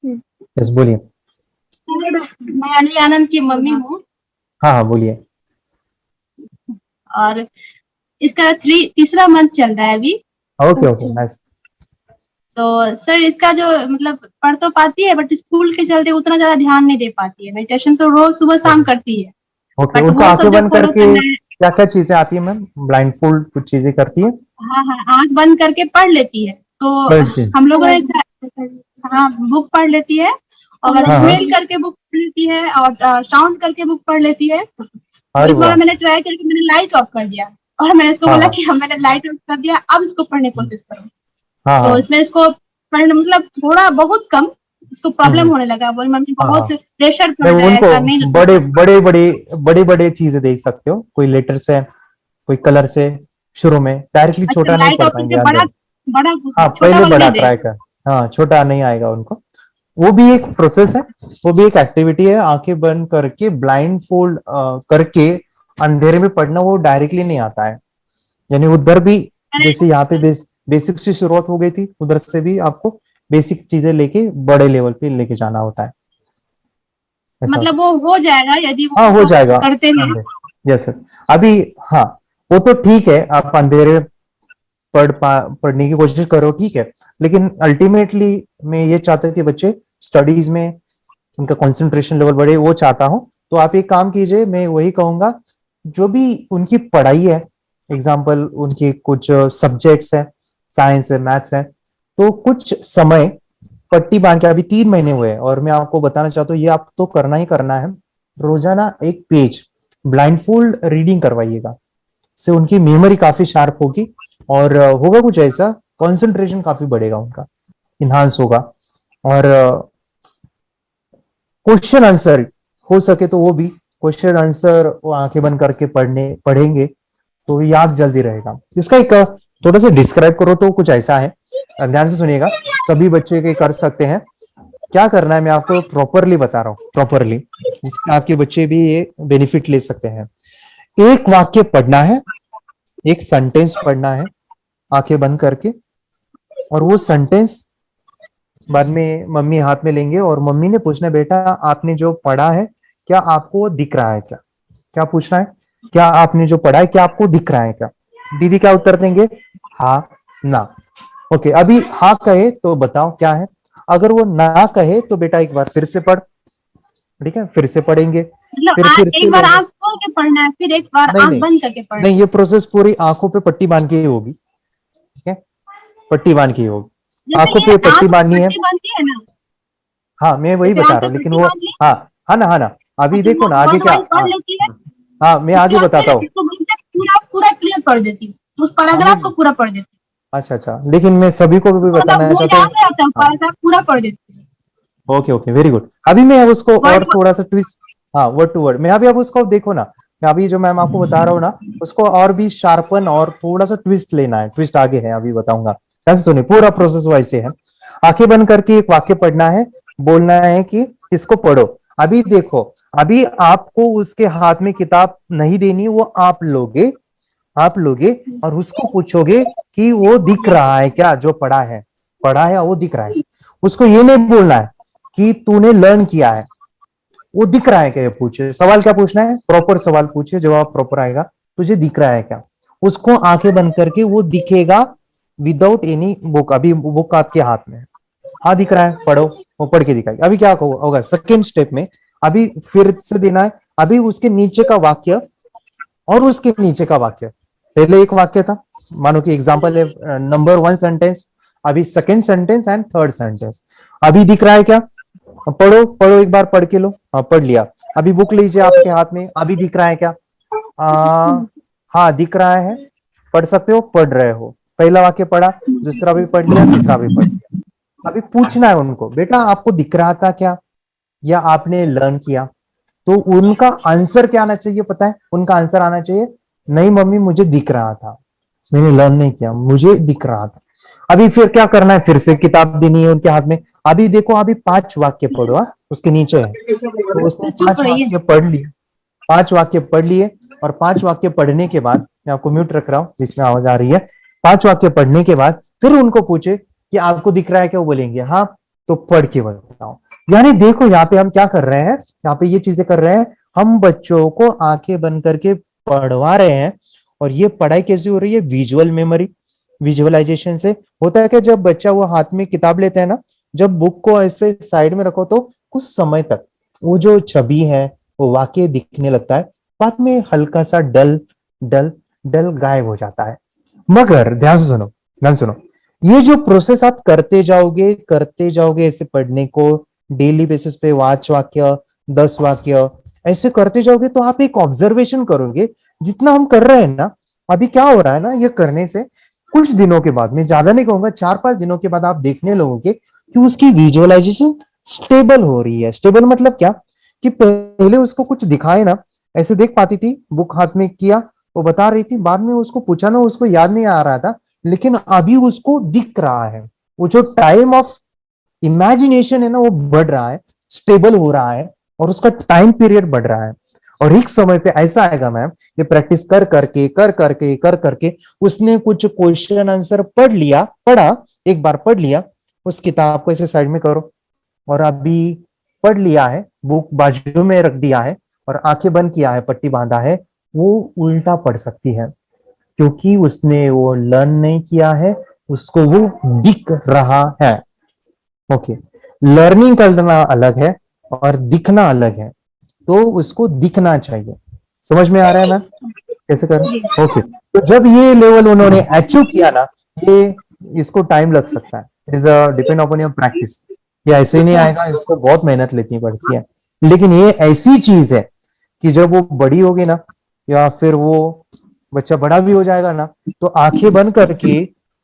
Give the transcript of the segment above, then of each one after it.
हम्म। Yes बोलिए। मैं अली आनंद की मम्मी हूँ। हाँ हाँ बोलिए। और इसका तीसरा मंथ चल रहा है अभी। ओके ओके अच्छा। नाइस। तो सर इसका जो मतलब पढ़ तो पाती है बट स्कूल के चलते उतना ज्यादा ध्यान नहीं दे पाती है। मेडिटेशन तो रोज सुबह शाम करती है ओके, बट उनको वो सब आंखें जो बंद फॉलो करके करना है। क्या क्या चीजें आती है मैम? ब्लाइंड फोल्ड कुछ चीजें करती है? हाँ हाँ, आंख बंद करके पढ़ लेती है। तो पढ़ती है। हम लोगों ने हाँ बुक पढ़ लेती है। अगर हाँ हाँ। स्मेल करके बुक पढ़ लेती है और साउंड करके बुक पढ़ लेती है। तो अरे इस बार वाह। मैंने ट्राई करके मैंने लाइट ऑफ कर दिया। और मैंने इसको हाँ बोला हाँ। कि हम मैंने लाइट ऑफ कर दिया अब इसको पढ़ने की कोशिश करो। हाँ तो हाँ। इसमें इसको पढ़ने मतलब थोड़ा बहुत कम इसको प्रॉब्लम हम्म। होने लगा। बोल मम्मी हाँ हाँ। बहुत प्रेशर मैं पड़ रहा है उनको ऐसा नहीं बड़े लगता। बड़े बड़े बड़े बड़े चीजें देख सकते हो, कोई लेटर से, कोई कलर से। शुरू में डायरेक्टली अच्छा छोटा नहीं लाइट पढ़ ऑफ पाएंगे करके बड़ा अंदर। बड़ा हाँ छोटा पहले वाला बड़ा नहीं ट्राई देगा। कर। हाँ छोटा नहीं आएगा उनको। वो भी एक प्रोसेस है। वो भी एक एक्टिविटी है, आंखें बंद करके ब्लाइंड फोल्ड करके अंधेरे में पढ़ना, वो डायरेक्टली नहीं आता है। यानी उधर भी अरे जैसे यहाँ पे बेसिक से शुरुआत हो गई थी, उधर से भी आपको बेसिक चीजें लेके बड़े लेवल पे लेके जाना होता है। ऐसा होता मतलब वो हो जाएगा यदि है। हाँ हो वो जाएगा। करते हैं। Yes yes. अभी हाँ, वो तो ठीक है, आप अंधेरे पढ़ने की कोशिश करो, ठीक है। लेकिन अल्टीमेटली मैं ये चाहता हूँ कि बच्चे स्टडीज में उनका कंसंट्रेशन लेवल बढ़े, वो चाहता हूँ। तो आप एक काम कीजिए, मैं वही कहूंगा, जो भी उनकी पढ़ाई है, एग्जाम्पल उनके कुछ सब्जेक्ट्स है, साइंस है, मैथ्स है, तो कुछ समय पट्टी बांध के, अभी 3 महीने हुए हैं और मैं आपको बताना चाहता हूँ ये आप तो करना ही करना है। रोजाना एक पेज ब्लाइंडफोल्ड रीडिंग करवाइएगा, से उनकी मेमोरी काफी शार्प होगी। और होगा कुछ ऐसा, कंसंट्रेशन काफी बढ़ेगा उनका, इन्हांस होगा। और क्वेश्चन आंसर हो सके तो वो भी क्वेश्चन आंसर वो आंखें बंद करके पढ़ेंगे तो याद जल्दी रहेगा। इसका एक थोड़ा सा डिस्क्राइब करो तो कुछ ऐसा है, ध्यान से सुनिएगा, सभी बच्चे के कर सकते हैं। क्या करना है मैं आपको प्रॉपरली बता रहा हूँ, प्रॉपरली, जिससे आपके बच्चे भी ये बेनिफिट ले सकते हैं। एक वाक्य पढ़ना है, एक सेंटेंस पढ़ना है आंखें बंद करके, और वो सेंटेंस बाद में मम्मी हाथ में लेंगे और मम्मी ने पूछना है, बेटा आपने जो पढ़ा है क्या आपको दिख रहा है क्या? क्या पूछना है? क्या आपने जो पढ़ा है क्या आपको दिख रहा है क्या? दीदी क्या उत्तर देंगे? हाँ, ना। ओके, अभी हाँ कहे तो बताओ क्या है। अगर वो ना कहे तो बेटा एक बार फिर से पढ़। ठीक है, फिर से पढ़ेंगे। मतलब फिर से एक बार लेंगे। आंख खोल के पढ़ना है फिर एक बार नहीं आंख नहीं बंद करके पढ़ना नहीं, है। ये प्रोसेस पूरी आंखों पे पट्टी बांध के ही होगी। ठीक है, पट्टी बांध के ही होगी। जैसे आंखों ये पे पट्टी आंख पे बांधनी है। पट्टी बांधती है ना। हाँ मैं वही जैसे बता आंख रहा पे हूँ, लेकिन पट्टी वो, बांध ली हाँ, हाँ ना, हाँ ना। और अभी फिर देखो वो ना आगे वन क्या, वाइज पढ़ हाँ। लेती है। हाँ मैं उसके आगे बाद बताता फिर हूँ। इसको बोलते हैं पूरा पूरा क्लियर पढ़ देती है उस हाँ मैं, पैराग्राफ को पूरा पढ़ देती अच्छा अच्छा, लेकिन मैं सभी को भी है। मतलब बताना वो चाहता हूँ। याद रहता है हाँ पैराग्राफ पूरा पढ़ देती है। Okay okay very good. अभी मैं अब उसको और वर्ड थोड़ा सा ट्विस्ट, हाँ वर्ड टू वर्ड, मैं अभी अब उसको देखो ना, मैं अभी जो मैम आपको बता रहा हूँ ना, उसको और भी शार्पन और थोड़ा सा ट्विस्ट लेना है, ट्विस्ट आगे है अभी बताऊंगा। कैसे सुनिए, पूरा प्रोसेस वैसे है। आंखें बंद करके एक वाक्य पढ़ना है, बोलना है कि इसको पढ़ो। अभी देखो, अभी आपको उसके हाथ में किताब नहीं देनी, वो आप लोगे और उसको पूछोगे कि वो दिख रहा है क्या जो पढ़ा है वो दिख रहा है। उसको ये नहीं बोलना है कि तूने लर्न किया है, वो दिख रहा है क्या, ये पूछे। सवाल क्या पूछना है, प्रॉपर सवाल पूछे, जवाब प्रॉपर आएगा। तुझे दिख रहा है क्या? उसको आंखें बंद करके वो दिखेगा, विदाउट एनी बुक। अभी बुक आपके हाथ में है, हाँ दिख रहा है, पढ़ो। वो पढ़ के दिखाएगा। अभी क्या होगा सेकेंड स्टेप में, अभी फिर से देना है। अभी उसके नीचे का वाक्य और उसके नीचे का वाक्य, पहले एक वाक्य था, मानो कि एग्जांपल है नंबर 1 सेंटेंस, अभी second sentence and third sentence. अभी दिख रहा है क्या? पढ़ो पढ़ो, एक बार पढ़ के लो। हाँ पढ़ लिया। अभी बुक लीजिए आपके हाथ में, अभी दिख रहा है क्या? हाँ दिख रहा है, पढ़ सकते हो, पढ़ रहे हो। पहला वाक्य पढ़ा, दूसरा भी पढ़ लिया, तीसरा भी पढ़ लिया। अभी पूछना है उनको, बेटा आपको दिख रहा था क्या, या आपने लर्न किया? तो उनका आंसर क्या आना चाहिए पता है? उनका आंसर आना चाहिए, नहीं मम्मी मुझे दिख रहा था, मैंने लर्न नहीं किया, मुझे दिख रहा था। अभी फिर क्या करना है, फिर से किताब देनी है उनके हाथ में। अभी देखो, अभी 5 वाक्य पढ़ो, उसके नीचे है। तो उसने तो चुप पांच रहिए। वाक्य पढ़ लिए 5 वाक्य पढ़ लिए। और 5 वाक्य पढ़ने के बाद, मैं आपको म्यूट रख रहा हूँ, बीच में आवाज आ रही है। 5 वाक्य पढ़ने के बाद फिर उनको पूछे कि आपको दिख रहा है क्या, वो बोलेंगे हाँ। तो पढ़ के बताओ। यानी देखो यहाँ पे हम क्या कर रहे हैं, यहाँ पे ये चीजें कर रहे हैं, हम बच्चों को आंखें बंद करके पढ़वा रहे हैं। और ये पढ़ाई कैसी हो रही है, विजुअल मेमोरी, विजुअलाइजेशन से होता है कि जब बच्चा वो हाथ में किताब लेता है ना, जब बुक को ऐसे साइड में रखो तो कुछ समय तक वो जो छवि है वो वाकई दिखने लगता है, बाद में हल्का सा डल डल डल गायब हो जाता है। मगर ध्यान से सुनो, ध्यान सुनो, ये जो प्रोसेस आप करते जाओगे ऐसे पढ़ने को डेली बेसिस पे 5 वाक्य 10 वाक्य ऐसे करते जाओगे, तो आप एक ऑब्जर्वेशन करोगे जितना हम कर रहे हैं ना, अभी क्या हो रहा है ना, ये करने से कुछ दिनों के बाद, मैं ज्यादा नहीं कहूंगा, 4-5 दिनों के बाद आप देखने लगोगे कि उसकी विजुअलाइजेशन स्टेबल हो रही है। स्टेबल मतलब क्या, कि पहले उसको कुछ दिखाए ना, ऐसे देख पाती थी, बुक हाथ में किया वो बता रही थी, बाद में उसको पूछा ना, उसको याद नहीं आ रहा था, लेकिन अभी उसको दिख रहा है, वो जो टाइम ऑफ इमेजिनेशन है ना वो बढ़ रहा है, स्टेबल हो रहा है, और उसका टाइम पीरियड बढ़ रहा है। और एक समय पे ऐसा आएगा मैम, ये प्रैक्टिस कर करके उसने कुछ क्वेश्चन आंसर पढ़ा, एक बार पढ़ लिया, उस किताब को ऐसे साइड में करो, और अभी पढ़ लिया है, बुक बाजू में रख दिया है और आंखें बंद किया है, पट्टी बांधा है, वो उल्टा पढ़ सकती है, क्योंकि उसने वो लर्न नहीं किया है, उसको वो दिख रहा है। ओके, लर्निंग करना अलग है और दिखना अलग है, तो उसको दिखना चाहिए। समझ में आ रहा है मैम कैसे करें? ओके, तो जब ये लेवल उन्होंने अचीव किया ना, ये इसको टाइम लग सकता है, is depend upon your practice. ये ऐसे ही नहीं आएगा, इसको बहुत मेहनत लेनी पड़ती है। लेकिन ये ऐसी चीज है कि जब वो बड़ी होगी ना, या फिर वो बच्चा बड़ा भी हो जाएगा ना, तो आंखें बंद करके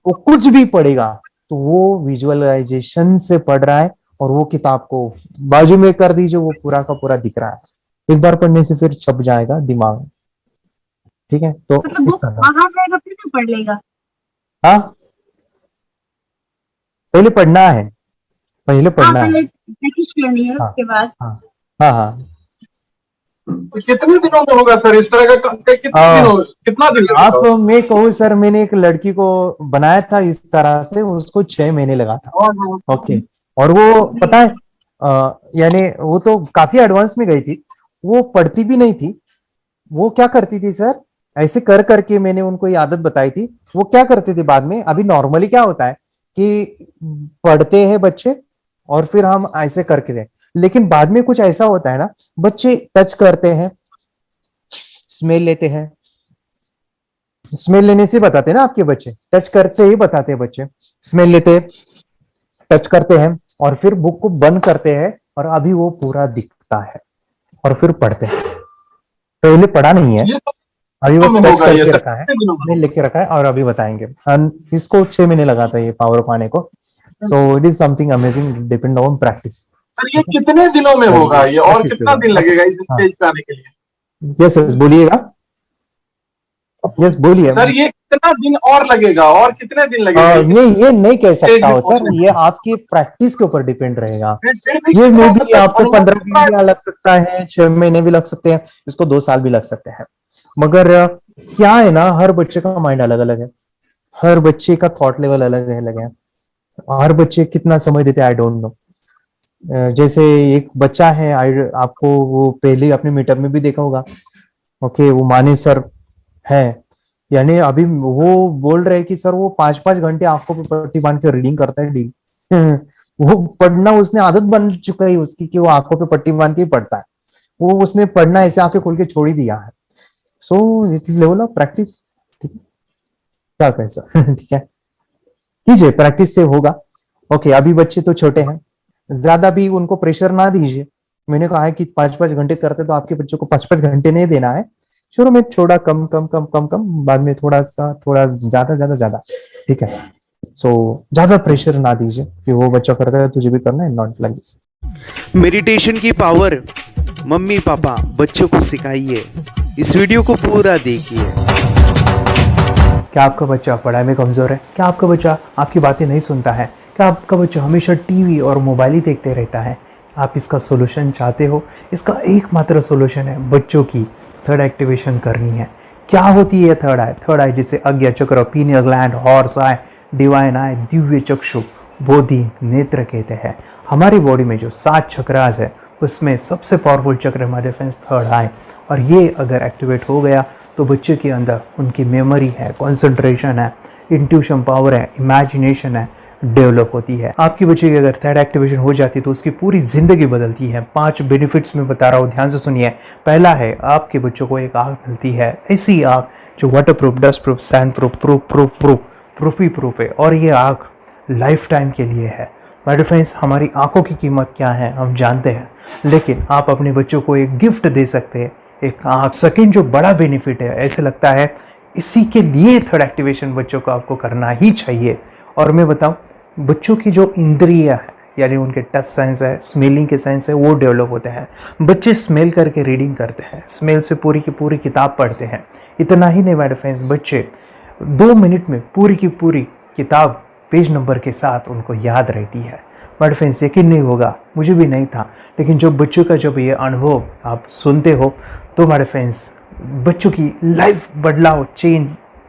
वो कुछ भी पढ़ेगा तो वो विजुअलाइजेशन से पढ़ रहा है, और वो किताब को बाजू में कर दीजिए, वो पूरा का पूरा दिख रहा है। एक बार पढ़ने से फिर छप जाएगा दिमाग में। ठीक है, तो मतलब इस बुक तरह वहां जाएगा फिर भी पढ़ लेगा। हाँ, पहले पढ़ना है, पहले हाँ, पढ़ना है। पहले प्रैक्टिस करनी है, हाँ उसके बाद हाँ हाँ हाँ। कितने दिनों में होगा सर इस तरह का कितने दिनों कितना दिन लगेगा? आप मैं कहूँ सर, मैंने एक लड़की को बनाया था इस तरह से, उसको 6 महीने लगा था। ओके, और वो पता है यानी वो तो काफी एडवांस में गई थी, वो पढ़ती भी नहीं थी। वो क्या करती थी सर, ऐसे कर करके मैंने उनको ये आदत बताई थी, वो क्या करते थे बाद में, अभी नॉर्मली क्या होता है कि पढ़ते हैं बच्चे और फिर हम ऐसे करके दें, लेकिन बाद में कुछ ऐसा होता है ना, बच्चे टच करते हैं, स्मेल लेते हैं, स्मेल लेने से बताते हैं ना आपके बच्चे, टच कर से ही बताते हैं बच्चे, स्मेल लेते हैं, टच करते हैं, और फिर बुक को बंद करते हैं, और अभी वो पूरा दिखता है, और फिर पढ़ते हैं। पहले पढ़ा नहीं है, अभी बस टच करके रखा है, नहीं लिख के रखा है, और अभी बताएंगे। इसको 6 महीने लगा था ये पावर पाने को। So it is something amazing, depend on practice. Sir ये कितने दिनों में होगा ये, और कितना दिन लगेगा इस स्टेज पे आने के लिए? यस यस बोलिएगा, यस बोलिए सर। ये कितना दिन और लगेगा, और कितने दिन लगेगा? ये नहीं कह सकता हूँ सर, ये आपकी प्रैक्टिस के ऊपर डिपेंड रहेगा। ये मे भी आपको 15 दिन भी लग सकता है, 6 महीने भी लग सकते हैं, इसको 2 साल भी लग सकते हैं। मगर क्या है ना, हर बच्चे का माइंड अलग अलग है, हर बच्चे का थॉट लेवल अलग अलग है, हर बच्चे कितना समय देते हैं आई डोंट नो। जैसे एक बच्चा है, आपको वो पहले अपने मीटअप में भी देखा होगा, ओके, वो माने सर है, यानी अभी वो बोल रहे हैं कि सर वो 5-5 घंटे आंखों पे पट्टी बांध के रीडिंग करता है डेली। वो पढ़ना उसने आदत बन चुका है उसकी, कि वो आंखों पे पट्टी बांध के ही पढ़ता है, वो उसने पढ़ना ऐसे आंखें खोल के छोड़ ही दिया है। So it is level of practice. ठीक है, क्या कैसा ठीक है, कीजिए, प्रैक्टिस से होगा। ओके, अभी बच्चे तो छोटे हैं, ज्यादा भी उनको प्रेशर ना दीजिए। मैंने कहा है कि 5-5 घंटे करते, तो आपके बच्चों को 5-5 घंटे नहीं देना है, शुरू में थोड़ा कम कम कम कम कम, बाद में थोड़ा सा थोड़ा ज्यादा ज्यादा ज्यादा। ठीक है, सो ज्यादा प्रेशर ना दीजिए कि वो बच्चा करता है तुझे भी करना है, नॉट लाइक दिस। मेडिटेशन की पावर मम्मी पापा बच्चों को सिखाइए। इस वीडियो को पूरा देखिए। क्या आपका बच्चा पढ़ाई में कमजोर है? क्या आपका बच्चा आपकी बातें नहीं सुनता है? क्या आपका बच्चा हमेशा टीवी और मोबाइल ही देखते रहता है? आप इसका सोल्यूशन चाहते हो? इसका एकमात्र सोल्यूशन है बच्चों की थर्ड एक्टिवेशन करनी है। क्या होती है थर्ड आई? थर्ड आई जिसे Ajna chakra, pineal gland, horse eye, divine eye, दिव्य चक्षु, बोधि नेत्र कहते हैं। हमारी बॉडी में जो 7 चक्रास है उसमें सबसे पावरफुल चक्र हमारे फ्रेंड्स थर्ड आई, और ये अगर एक्टिवेट हो गया तो बच्चे के अंदर उनकी मेमोरी है, कंसंट्रेशन है, इंट्यूशन पावर है, इमेजिनेशन है, डेवलप होती है। आपकी बच्चे की अगर थर्ड एक्टिवेशन हो जाती है तो उसकी पूरी जिंदगी बदलती है। 5 बेनिफिट्स में बता रहा हूँ, ध्यान से सुनिए। पहला है, आपके बच्चों को एक आँख मिलती है, ऐसी आँख जो waterproof, dustproof, sandproof, proof ही प्रूफ है, और ये आँख लाइफ टाइम के लिए है। माय डियर फ्रेंड्स, हमारी आंखों की कीमत क्या है हम जानते हैं, लेकिन आप अपने बच्चों को एक गिफ्ट दे सकते हैं, एक आँख। सेकंड जो बड़ा बेनिफिट है, ऐसे लगता है इसी के लिए थर्ड एक्टिवेशन बच्चों को आपको करना ही चाहिए। और मैं बताऊं, बच्चों की जो इंद्रियां है, यानी उनके टच सेंस है, स्मेलिंग के सेंस है, वो डेवलप होते हैं। बच्चे स्मेल करके रीडिंग करते हैं, स्मेल से पूरी की पूरी किताब पढ़ते हैं। इतना ही नहीं माय डियर फ्रेंड्स, बच्चे 2 मिनट में पूरी की पूरी किताब पेज नंबर के साथ उनको याद रहती है। बट फ्रेंड्स, यकीन नहीं होगा, मुझे भी नहीं था, लेकिन जब बच्चों का जब ये अनुभव आप सुनते हो तो हमारे फ्रेंड्स बच्चों की लाइफ बदलाव, चेंज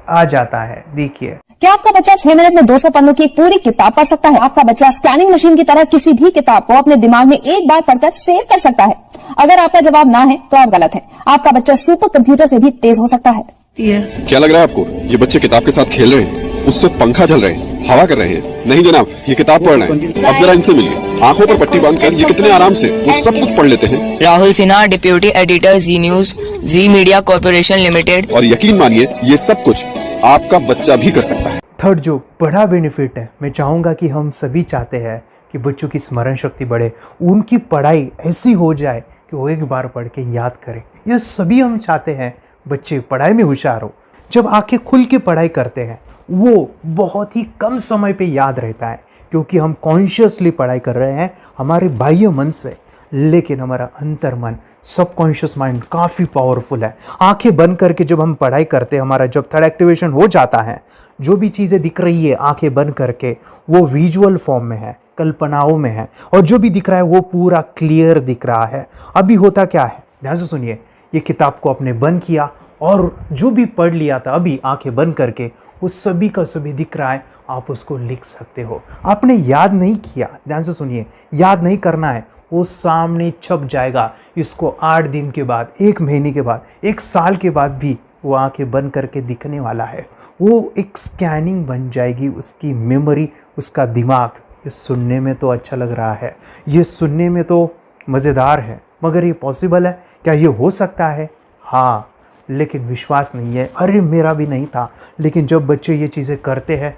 आ जाता है। देखिए, क्या आपका बच्चा 6 मिनट में 200 पन्नों की एक पूरी किताब पढ़ सकता है? आपका बच्चा स्कैनिंग मशीन की तरह किसी भी किताब को अपने दिमाग में एक बार पढ़कर सेव कर सकता है? अगर आपका जवाब ना है तो आप गलत हैं। आपका बच्चा सुपर कंप्यूटर से भी तेज हो सकता है। क्या लग रहा है आपको? ये बच्चे किताब के साथ खेल रहे हैं, उससे पंखा चल रहे हैं, हवा कर रहे हैं? नहीं जनाब, ये किताब पढ़ रहे हैं। अब जरा इनसे मिलिए, आंखों पर पट्टी बांधकर ये कितने आराम से वो सब कुछ पढ़ लेते हैं। राहुल सिन्हा, डिप्यूटी एडिटर, जी न्यूज, जी मीडिया कॉर्पोरेशन लिमिटेड। और यकीन मानिए, ये सब कुछ आपका बच्चा भी कर सकता है। थर्ड जो बड़ा बेनिफिट है, मैं चाहूँगा कि हम सभी चाहते हैं कि बच्चों की स्मरण शक्ति बढ़े, उनकी पढ़ाई ऐसी हो जाए कि वो एक बार पढ़ के याद करें। यह सभी हम चाहते हैं, बच्चे पढ़ाई में होशियार हो। जब आंखें खुल के पढ़ाई करते हैं वो बहुत ही कम समय पे याद रहता है, क्योंकि हम कॉन्शियसली पढ़ाई कर रहे हैं हमारे बाह्य मन से, लेकिन हमारा अंतर मन, सबकॉन्शियस माइंड काफ़ी पावरफुल है। आंखें बंद करके जब हम पढ़ाई करते हैं, हमारा जब थर्ड एक्टिवेशन हो जाता है, जो भी चीज़ें दिख रही है आंखें बंद करके, वो विजुअल फॉर्म में है, कल्पनाओं में है, और जो भी दिख रहा है वो पूरा क्लियर दिख रहा है। अभी होता क्या है, ध्यान से सुनिए। ये किताब को आपने बंद किया और जो भी पढ़ लिया था अभी आंखें बंद करके, वो सभी का सभी दिख रहा है, आप उसको लिख सकते हो। आपने याद नहीं किया, ध्यान से सुनिए, याद नहीं करना है, वो सामने छप जाएगा। इसको 8 दिन के बाद, 1 महीने के बाद, 1 साल के बाद भी वो आंखें बंद करके दिखने वाला है। वो एक स्कैनिंग बन जाएगी, उसकी मेमोरी, उसका दिमाग। ये सुनने में तो अच्छा लग रहा है, ये सुनने में तो मज़ेदार है, मगर ये पॉसिबल है क्या? ये हो सकता है, हाँ, लेकिन विश्वास नहीं है। अरे मेरा भी नहीं था, लेकिन जब बच्चे ये चीज़ें करते हैं,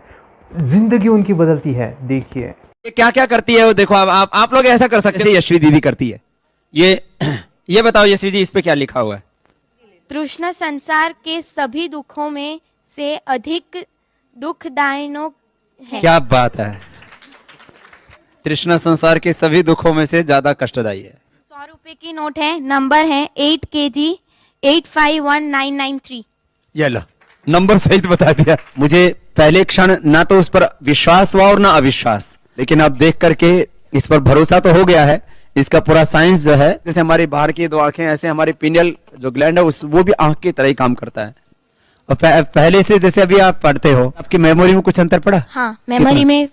जिंदगी उनकी बदलती है। देखिए क्या क्या करती है वो, देखो आप लोग ऐसा कर सकते हैं, यशवी दीदी करती है। ये बताओ यशवी जी, इस पे क्या लिखा हुआ है? तृष्णा संसार के सभी दुखों में से अधिक दुखदायक है। क्या बात है, तृष्णा संसार के सभी दुखों में से ज्यादा कष्टदायी है। 100 रुपए की नोट है, नंबर है 8 kg 851993। ये लो, नंबर सहित बता दिया। मुझे पहले क्षण ना तो उस पर विश्वास हुआ और ना अविश्वास, लेकिन अब देख करके इस पर भरोसा तो हो गया है। इसका पूरा साइंस जो है, जैसे हमारी बाहर की 2 आंखें, ऐसे हमारी पिनियल जो ग्लैंड है वो भी आंख की तरह ही काम करता है। और पहले से जैसे अभी आप पढ़ते हो, आपकी मेमोरी में कुछ अंतर पड़ा? हाँ, मेमोरी में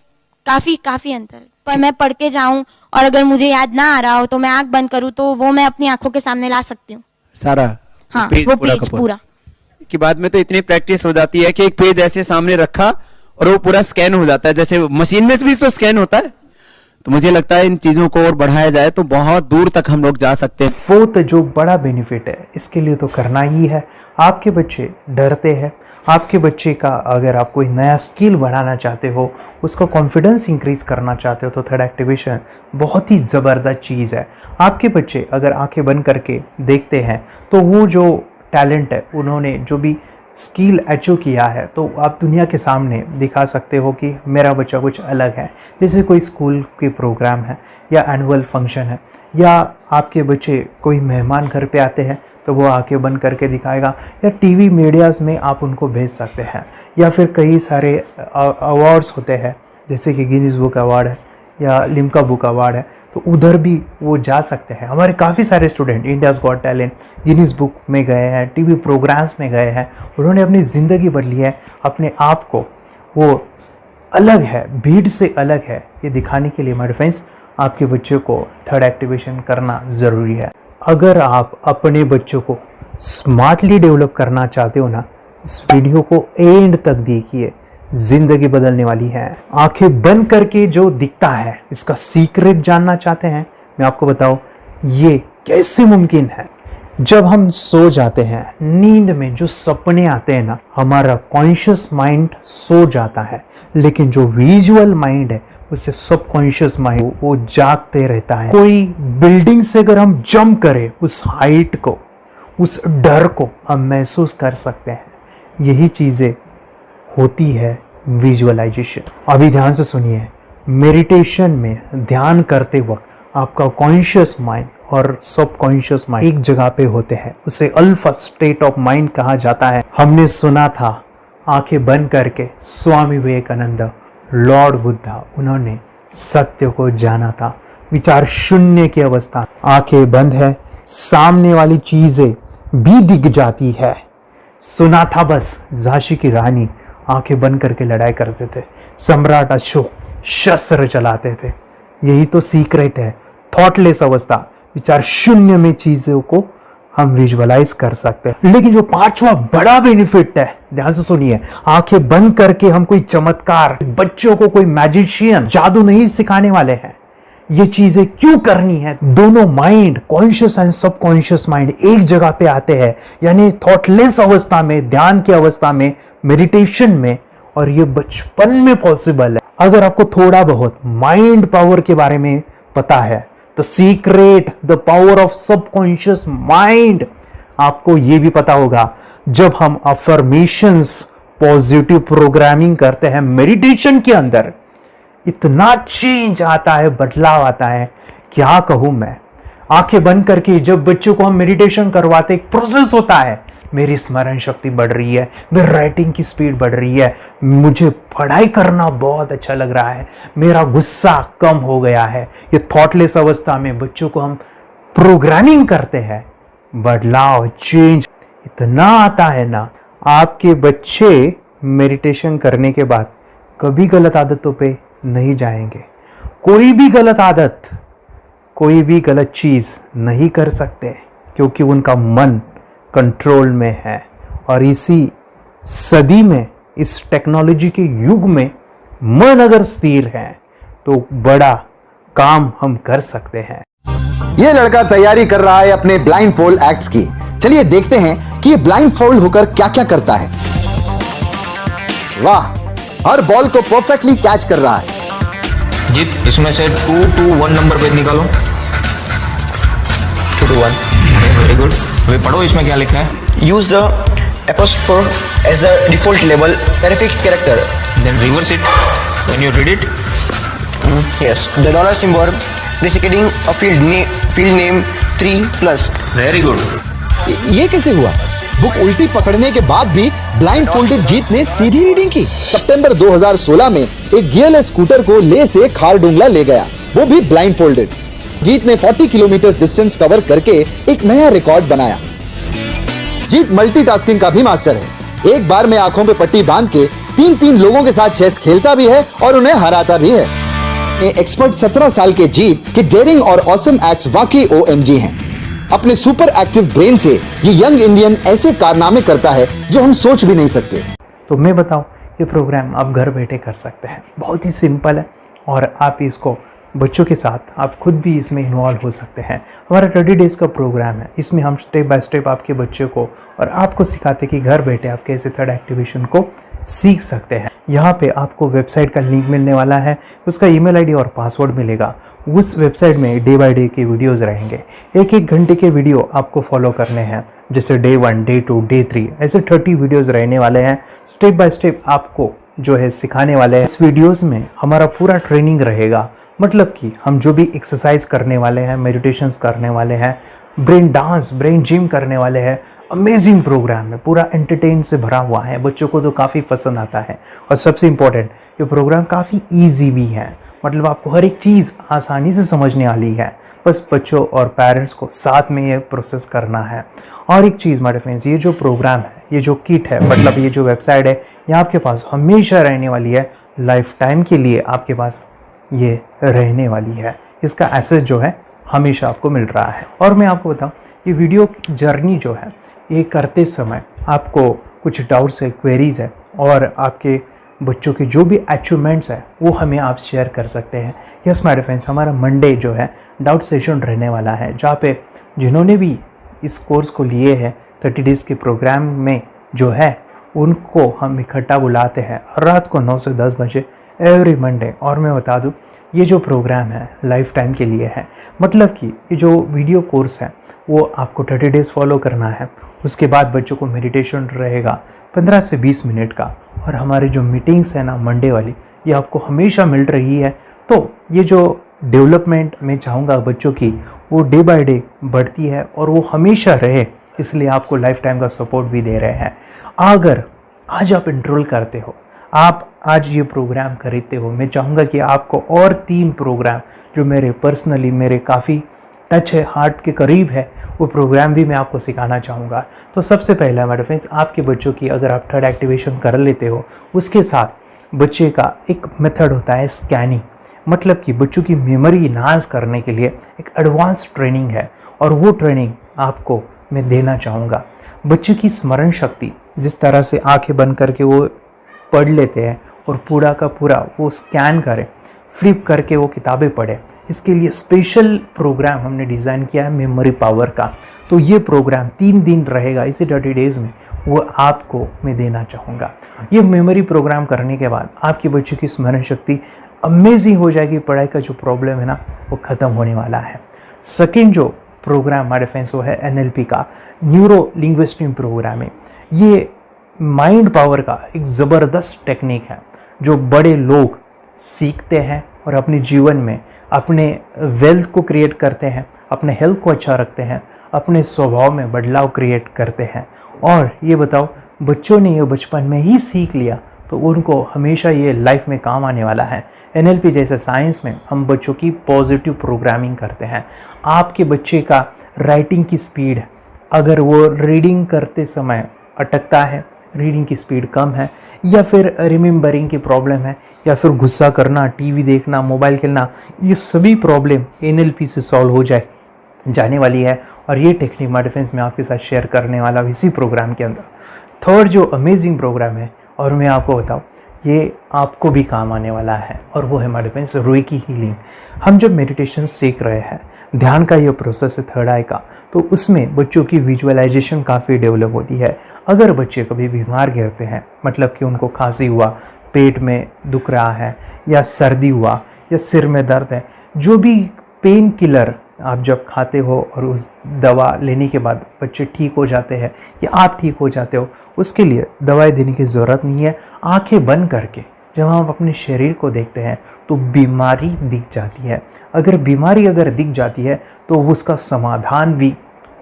काफी अंतर। पर मैं पढ़ के जाऊं और अगर मुझे याद ना आ रहा हो तो मैं आंख बंद करूं तो वो मैं अपनी आंखों के सामने ला सकती हूँ सारा। हाँ, वो पेज पूरा कि बाद में तो इतनी प्रैक्टिस हो जाती है कि एक पेज ऐसे सामने रखा और वो पूरा स्कैन हो जाता है, जैसे मशीन में भी तो स्कैन होता है। तो मुझे लगता है इन चीजों को और बढ़ाया जाए तो बहुत दूर तक हम लोग जा सकते हैं। फोर्थ जो बड़ा बेनिफिट है, इसके लिए तो करना ही है। आपके बच्चे डरते हैं, आपके बच्चे का अगर आप कोई नया स्किल बढ़ाना चाहते हो, उसका कॉन्फिडेंस इंक्रीज करना चाहते हो, तो थर्ड एक्टिवेशन बहुत ही ज़बरदस्त चीज़ है। आपके बच्चे अगर आंखें बंद करके देखते हैं तो वो जो टैलेंट है, उन्होंने जो भी स्किल अचीव किया है, तो आप दुनिया के सामने दिखा सकते हो कि मेरा बच्चा कुछ अलग है। जैसे कोई स्कूल के प्रोग्राम है या एनुअल फंक्शन है, या आपके बच्चे कोई मेहमान घर पे आते हैं तो वो आंखें बंद करके दिखाएगा, या टीवी मीडियाज़ में आप उनको भेज सकते हैं, या फिर कई सारे अवार्ड्स होते हैं जैसे कि गिनीज बुक अवार्ड है या लिम्का बुक अवार्ड है, तो उधर भी वो जा सकते हैं। हमारे काफ़ी सारे student India's got talent, Guinness book में गए हैं, टीवी प्रोग्राम्स में गए हैं, उन्होंने अपनी ज़िंदगी बदली है, अपने आप को वो अलग है, भीड़ से अलग है, ये दिखाने के लिए मेरे फ्रेंड्स आपके बच्चों को थर्ड एक्टिवेशन करना ज़रूरी है। अगर आप अपने बच्चों को स्मार्टली डेवलप करना चाहते हो ना, इस वीडियो को एंड तक देखिए, जिंदगी बदलने वाली है। आंखें बंद करके जो दिखता है, इसका सीक्रेट जानना चाहते हैं, मैं आपको बताऊं ये कैसे मुमकिन है। जब हम सो जाते हैं, नींद में जो सपने आते हैं ना, हमारा कॉन्शियस माइंड सो जाता है, लेकिन जो विजुअल माइंड है उसे सब कॉन्शियस माइंड वो जागते रहता है। कोई बिल्डिंग से अगर हम जंप करें, उस हाइट को, उस डर को हम महसूस कर सकते हैं। यही चीजें होती है विजुअलाइजेशन। अभी ध्यान से सुनिए, मेडिटेशन में ध्यान करते वक्त आपका कॉन्शियस माइंड और सब कॉन्शियस माइंड एक जगह पे होते हैं, उसे अल्फा स्टेट ऑफ माइंड कहा जाता है। हमने सुना था आंखें बंद करके स्वामी विवेकानंद, लॉर्ड बुद्धा, उन्होंने सत्य को जाना था। विचार शून्य की अवस्था, आंखें बंद है, सामने वाली चीजें भी दिख जाती है। सुना था बस, झांसी की रानी आंखें बंद करके लड़ाई करते थे, सम्राट अशोक शस्त्र चलाते थे। यही तो सीक्रेट है, थॉटलेस अवस्था, विचार शून्य में चीजों को हम विजुअलाइज कर सकते हैं। लेकिन जो पांचवा बड़ा बेनिफिट है, ध्यान से सुनिए, आंखें बंद करके हम कोई चमत्कार, बच्चों को कोई मैजिशियन जादू नहीं सिखाने वाले हैं। ये चीजें क्यों करनी है? दोनों mind, conscious and subconscious mind एक जगह पे आते हैं, यानी थॉटलेस अवस्था में, ध्यान की अवस्था में, मेडिटेशन में, और ये बचपन में पॉसिबल है। अगर आपको थोड़ा बहुत माइंड पावर के बारे में पता है, the secret, the power of subconscious mind, आपको ये भी पता होगा जब हम अफर्मेशंस, पॉजिटिव प्रोग्रामिंग करते हैं मेडिटेशन के अंदर, इतना चेंज आता है, बदलाव आता है, क्या कहूं मैं। आंखें बंद करके जब बच्चों को हम मेडिटेशन करवाते, एक प्रोसेस होता है, मेरी स्मरण शक्ति बढ़ रही है, मेरी राइटिंग की स्पीड बढ़ रही है, मुझे पढ़ाई करना बहुत अच्छा लग रहा है, मेरा गुस्सा कम हो गया है। ये थॉटलेस अवस्था में बच्चों को हम प्रोग्रामिंग करते हैं, बदलाव, चेंज इतना आता है ना। आपके बच्चे मेडिटेशन करने के बाद कभी गलत आदतों पे नहीं जाएंगे। कोई भी गलत आदत, कोई भी गलत चीज नहीं कर सकते, क्योंकि उनका मन कंट्रोल में है। और इसी सदी में, इस टेक्नोलॉजी के युग में, मन अगर स्थिर है तो बड़ा काम हम कर सकते हैं। ये लड़का तैयारी कर रहा है अपने ब्लाइंड फोल्ड एक्ट्स की। चलिए देखते हैं कि ये ब्लाइंड फोल्ड होकर क्या क्या करता है। वाह, हर बॉल को परफेक्टली कैच कर रहा है। जीत, इसमें से 2 to 1 नंबर पे निकालो। 2 to 1, वेरी गुड। वे पढ़ो, इसमें क्या लिखा है? Use the apostrophe as a default label perfect character. Then reverse it when you read it. Yes, the dollar symbol designating a field name 3+. Very good. ये कैसे हुआ? बुक उल्टी पकड़ने के बाद भी ब्लाइंड फोल्डेड जीत ने सीधी रीडिंग की। सितंबर 2016 में एक गियरलेस स्कूटर को ले से खारडुंगला ले गया, वो भी ब्लाइंड फोल्डेड। जीत ने 40 किलोमीटर डिस्टेंस कवर करके एक नया रिकॉर्ड बनाया। जीत मल्टीटास्किंग का भी मास्टर है। एक बार में आंखों पे पट्टी बांध के 3-3 लोगों के साथ चेस खेलता भी है और उन्हें हराता भी है। एक्सपर्ट 17 साल के जीत के डेयरिंग और ऑसम एक्ट्स वाकई OMG हैं। अपने सुपर एक्टिव ब्रेन से ये यंग इंडियन ऐसे कारनामे करता है जो हम सोच भी नहीं सकते। तो मैं बताऊं, ये प्रोग्राम आप घर बैठे कर सकते हैं, बहुत ही सिंपल है, और आप इसको बच्चों के साथ आप खुद भी इसमें इन्वॉल्व हो सकते हैं। हमारा 30 डेज का प्रोग्राम है, इसमें हम स्टेप बाय स्टेप आपके बच्चे को और आपको सिखाते कि घर बैठे आप कैसे थर्ड एक्टिवेशन को सीख सकते हैं। यहाँ पे आपको वेबसाइट का लिंक मिलने वाला है, उसका ईमेल आईडी और पासवर्ड मिलेगा। उस वेबसाइट में डे बाय डे के वीडियोज़ रहेंगे, 1-1 घंटे के वीडियो आपको फॉलो करने हैं, जैसे डे 1, डे 2, डे 3, ऐसे 30 वीडियोज़ रहने वाले हैं। स्टेप बाय स्टेप आपको जो है सिखाने वाले हैं। इस वीडियोज़ में हमारा पूरा ट्रेनिंग रहेगा, मतलब कि हम जो भी एक्सरसाइज करने वाले हैं, मेडिटेशंस करने वाले हैं, ब्रेन डांस, ब्रेन जिम करने वाले हैं। अमेजिंग प्रोग्राम है, पूरा एंटरटेन से भरा हुआ है, बच्चों को तो काफ़ी पसंद आता है। और सबसे इम्पोर्टेंट, ये प्रोग्राम काफ़ी ईजी भी है, मतलब आपको हर एक चीज़ आसानी से समझने वाली है। बस बच्चों और पेरेंट्स को साथ में ये प्रोसेस करना है। और एक चीज़ मेरे फ्रेंड्स, ये जो प्रोग्राम है, ये जो किट है, मतलब ये जो वेबसाइट है, ये आपके पास हमेशा रहने वाली है। लाइफ टाइम के लिए आपके पास ये रहने वाली है। इसका एक्सेस जो है हमेशा आपको मिल रहा है। और मैं आपको बताऊं, ये वीडियो जर्नी जो है ये करते समय आपको कुछ डाउट्स है, क्वेरीज है और आपके बच्चों के जो भी अचीवमेंट्स है वो हमें आप शेयर कर सकते हैं। यस माय डियर फ्रेंड्स, हमारा मंडे जो है डाउट सेशन रहने वाला है, जहाँ पे जिन्होंने भी इस कोर्स को लिए हैं 30 डेज़ के प्रोग्राम में जो है उनको हम इकट्ठा बुलाते हैं रात को 9 से 10 बजे एवरी मंडे। और मैं बता दूं, ये जो प्रोग्राम है लाइफ टाइम के लिए है। मतलब कि ये जो वीडियो कोर्स है वो आपको 30 डेज़ फॉलो करना है। उसके बाद बच्चों को मेडिटेशन रहेगा 15 से 20 मिनट का। और हमारी जो मीटिंग्स है ना मंडे वाली, ये आपको हमेशा मिल रही है। तो ये जो डेवलपमेंट मैं चाहूँगा बच्चों की, वो डे बाय डे बढ़ती है और वो हमेशा रहे, इसलिए आपको लाइफ टाइम का सपोर्ट भी दे रहे हैं। अगर आज आप एनरोल करते हो, आप आज ये प्रोग्राम खरीदते हो, मैं चाहूँगा कि आपको और 3 प्रोग्राम जो मेरे काफ़ी टच है, हार्ट के करीब है, वो प्रोग्राम भी मैं आपको सिखाना चाहूँगा। तो सबसे पहला मेरे फ्रेंड्स, आपके बच्चों की अगर आप थर्ड एक्टिवेशन कर लेते हो, उसके साथ बच्चे का एक मेथड होता है स्कैनिंग। मतलब कि बच्चों की मेमोरी इन्हांस करने के लिए एक एडवांस ट्रेनिंग है और वो ट्रेनिंग आपको मैं देना चाहूँगा। बच्चों की स्मरण शक्ति, जिस तरह से आंखें बंद करके वो पढ़ लेते हैं और पूरा का पूरा वो स्कैन करें, फ्लिप करके वो किताबें पढ़े, इसके लिए स्पेशल प्रोग्राम हमने डिज़ाइन किया है मेमोरी पावर का। तो ये प्रोग्राम 3 दिन रहेगा, इसी 30 डेज़ में वो आपको मैं देना चाहूँगा। ये मेमोरी प्रोग्राम करने के बाद आपके बच्चों की स्मरण शक्ति अमेजिंग हो जाएगी। पढ़ाई का जो प्रॉब्लम है ना वो ख़त्म होने वाला है। सेकेंड जो प्रोग्राम हमारे फ्रेंड्स वो है NLP का, न्यूरो लिंग्विस्टिक प्रोग्राम है। ये माइंड पावर का एक ज़बरदस्त टेक्निक है जो बड़े लोग सीखते हैं और अपने जीवन में अपने वेल्थ को क्रिएट करते हैं, अपने हेल्थ को अच्छा रखते हैं, अपने स्वभाव में बदलाव क्रिएट करते हैं। और ये बताओ, बच्चों ने ये बचपन में ही सीख लिया तो उनको हमेशा ये लाइफ में काम आने वाला है। NLP जैसे साइंस में हम बच्चों की पॉजिटिव प्रोग्रामिंग करते हैं। आपके बच्चे का राइटिंग की स्पीड, अगर वो रीडिंग करते समय अटकता है, रीडिंग की स्पीड कम है, या फिर रिमेंबरिंग की प्रॉब्लम है, या फिर गुस्सा करना, टीवी देखना, मोबाइल खेलना, ये सभी प्रॉब्लम NLP से सॉल्व हो जाने वाली है। और ये टेक्निक हमारे फ्रेंड्स में आपके साथ शेयर करने वाला इसी प्रोग्राम के अंदर। थर्ड जो अमेजिंग प्रोग्राम है, और मैं आपको बताऊं, ये आपको भी काम आने वाला है, और वो है हमारे फ्रेंड्स रुइकी हीलिंग। हम जब मेडिटेशन सीख रहे हैं, ध्यान का ये प्रोसेस है थर्ड आई का, तो उसमें बच्चों की विजुअलाइजेशन काफ़ी डेवलप होती है। अगर बच्चे कभी बीमार गिरते हैं, मतलब कि उनको खांसी हुआ, पेट में दुख रहा है, या सर्दी हुआ, या सिर में दर्द है, जो भी पेन किलर आप जब खाते हो और उस दवा लेने के बाद बच्चे ठीक हो जाते हैं या आप ठीक हो जाते हो, उसके लिए दवाई देने की ज़रूरत नहीं है। आंखें बंद करके जब हम अपने शरीर को देखते हैं तो बीमारी दिख जाती है। अगर बीमारी दिख जाती है तो उसका समाधान भी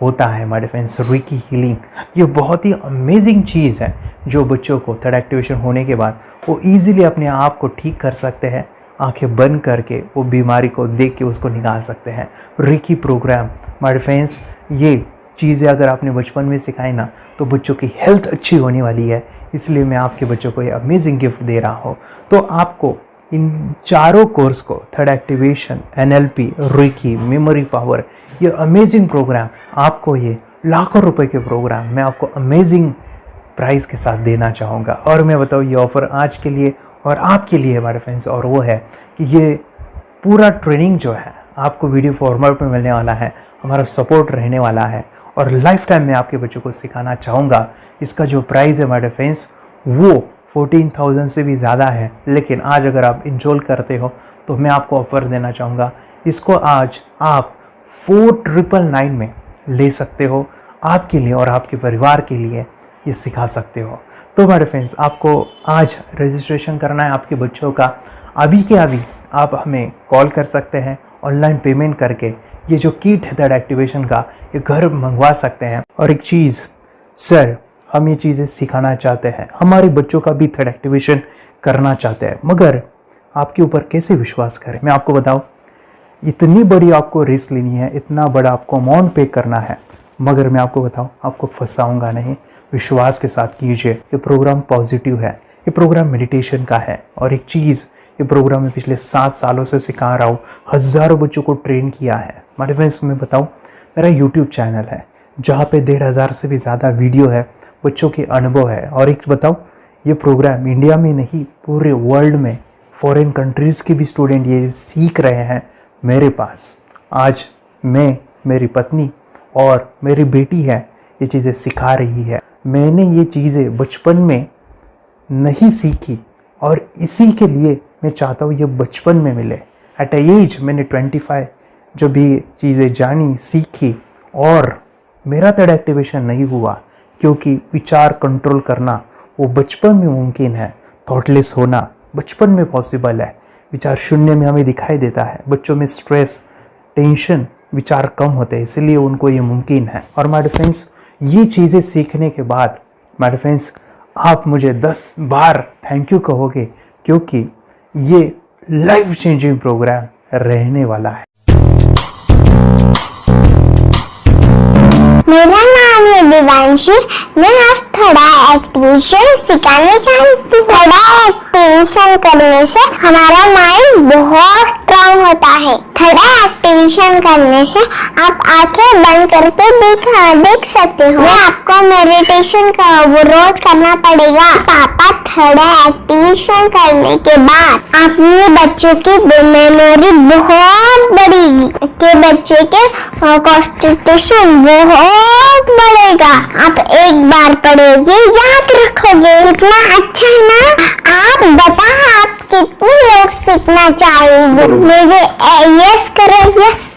होता है हमारे फ्रेंड्स। रुइकी हीलिंग ये बहुत ही अमेजिंग चीज़ है जो बच्चों को थर्ड एक्टिवेशन होने के बाद वो ईजिली अपने आप को ठीक कर सकते हैं। आंखें बंद करके वो बीमारी को देख के उसको निकाल सकते हैं। रुइकी प्रोग्राम हमारे फ्रेंड्स, ये चीज़ें अगर आपने बचपन में सिखाई ना तो बच्चों की हेल्थ अच्छी होने वाली है। इसलिए मैं आपके बच्चों को ये अमेजिंग गिफ्ट दे रहा हूँ। तो आपको इन चारों कोर्स को, third activation, NLP, Roorkee, memory power, ये अमेजिंग प्रोग्राम, आपको ये लाखों रुपए के प्रोग्राम मैं आपको अमेजिंग प्राइस के साथ देना चाहूँगा। और मैं बताऊँ, ये ऑफ़र आज के लिए और आपके लिए हमारे फ्रेंड्स, और वो है कि ये पूरा ट्रेनिंग जो है आपको वीडियो फॉर्मेट में मिलने वाला है, हमारा सपोर्ट रहने वाला है, और लाइफ टाइम में आपके बच्चों को सिखाना चाहूँगा। इसका जो प्राइस है हमारे फ्रेंड्स वो 14,000 से भी ज़्यादा है, लेकिन आज अगर आप इंस्टॉल करते हो तो मैं आपको ऑफ़र देना चाहूँगा। इसको आज आप 4,999 में ले सकते हो। आपके लिए और आपके परिवार के लिए ये सिखा सकते हो। तो हमारे फ्रेंड्स, आपको आज रजिस्ट्रेशन करना है आपके बच्चों का। अभी के अभी आप हमें कॉल कर सकते हैं, ऑनलाइन पेमेंट करके ये जो किट है थर्ड एक्टिवेशन का, ये घर मंगवा सकते हैं। और एक चीज़ सर, हम ये चीज़ें सिखाना चाहते हैं, हमारे बच्चों का भी थर्ड एक्टिवेशन करना चाहते हैं, मगर आपके ऊपर कैसे विश्वास करें? मैं आपको बताऊं, इतनी बड़ी आपको रिस्क लेनी है, इतना बड़ा आपको अमाउंट पे करना है, मगर मैं आपको बताऊं, आपको फंसाऊंगा नहीं। विश्वास के साथ कीजिए। ये प्रोग्राम पॉजिटिव है, ये प्रोग्राम मेडिटेशन का है। और एक चीज़ ये प्रोग्राम में पिछले 7 सालों से सिखा रहा हूँ, हज़ारों बच्चों को ट्रेन किया है। माय फ्रेंड्स, मैं बताऊँ, मेरा यूट्यूब चैनल है जहाँ पे 1500 से भी ज़्यादा वीडियो है, बच्चों के अनुभव है। और एक बताऊँ, ये प्रोग्राम इंडिया में नहीं पूरे वर्ल्ड में फॉरेन कंट्रीज़ के भी स्टूडेंट ये सीख रहे हैं मेरे पास। आज मैं, मेरी पत्नी और मेरी बेटी है ये चीज़ें सिखा रही है। मैंने ये चीज़ें बचपन में नहीं सीखी और इसी के लिए मैं चाहता हूँ ये बचपन में मिले। एट एज मैंने 25 जो भी चीज़ें जानी, सीखी, और मेरा थर्ड एक्टिवेशन नहीं हुआ क्योंकि विचार कंट्रोल करना वो बचपन में मुमकिन है। थॉटलेस होना बचपन में पॉसिबल है। विचार शून्य में हमें दिखाई देता है। बच्चों में स्ट्रेस, टेंशन, विचार कम होते हैं, इसलिए उनको ये मुमकिन है। और माय फ्रेंड्स, ये चीज़ें सीखने के बाद माय फ्रेंड्स आप मुझे 10 बार थैंक यू कहोगे, क्योंकि ये लाइफ चेंजिंग प्रोग्राम रहने वाला है। मेरा नाम है दिवांशी। मैं आज थोड़ा एक्टिवेशन सिखाने चाहती हूँ। थोड़ा एक्टिवेशन करने से हमारा माइंड बहुत स्ट्रांग होता है। थोड़ा एक्टिवेशन करने से आप आंखें बंद करके देख सकते हो। मैं आपको मेडिटेशन का वो रोज करना पड़ेगा। पापा, थोड़ा एक्टिवेशन करने के बाद अपने बच्चों की मेमोरी बहुत बढ़ेगी, के बच्चे के कॉन्सेंट्रेशन बहुत बढ़ेगा। आप एक बार पढ़ोगे, याद रखोगे, इतना अच्छा है ना। आप बताओ, आप कितने लोग सीखना चाहोगे? मुझे यस करो, यस।